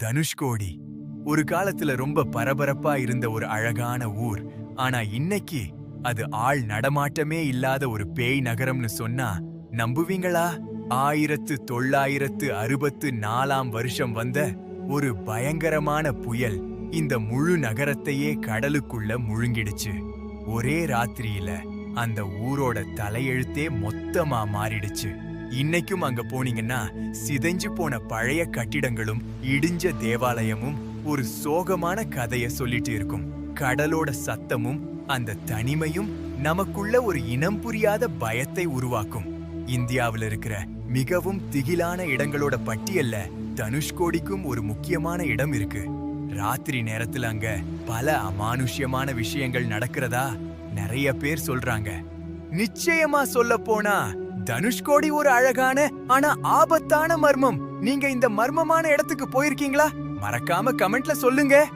தனுஷ்கோடி ஒரு காலத்துல ரொம்ப பரபரப்பா இருந்த ஒரு அழகான ஊர். ஆனா இன்னைக்கு அது ஆள் நடமாட்டமே இல்லாத ஒரு பேய் நகரம்னு சொன்னா நம்புவீங்களா? 1964 வருஷம் வந்த ஒரு பயங்கரமான புயல் இந்த முழு நகரத்தையே கடலுக்குள்ள முழுங்கிடுச்சு. ஒரே ராத்திரியில அந்த ஊரோட தலையெழுத்தே மொத்தமா மாறிடுச்சு. இன்னைக்கும் அங்க போனீங்கன்னா சிதைஞ்சு போன பழைய கட்டிடங்களும் இடிஞ்ச தேவாலயமும் ஒரு சோகமான கதைய சொல்லிட்டு இருக்கும். கடலோட சத்தமும் அந்த தனிமையும் நமக்குள்ள ஒரு இனம் புரியாத பயத்தை உருவாக்கும். இந்தியாவில் இருக்கிற மிகவும் திகிலான இடங்களோட பட்டியல்ல தனுஷ்கோடிக்கும் ஒரு முக்கியமான இடம் இருக்கு. ராத்திரி நேரத்துல அங்க பல அமானுஷ்யமான விஷயங்கள் நடக்கிறதா நிறைய பேர் சொல்றாங்க. நிச்சயமா சொல்ல போனா தனுஷ்கோடி ஒரு அழகான ஆனா ஆபத்தான மர்மம். நீங்க இந்த மர்மமான இடத்துக்கு போயிருக்கீங்களா? மறக்காம கமெண்ட்ல சொல்லுங்க.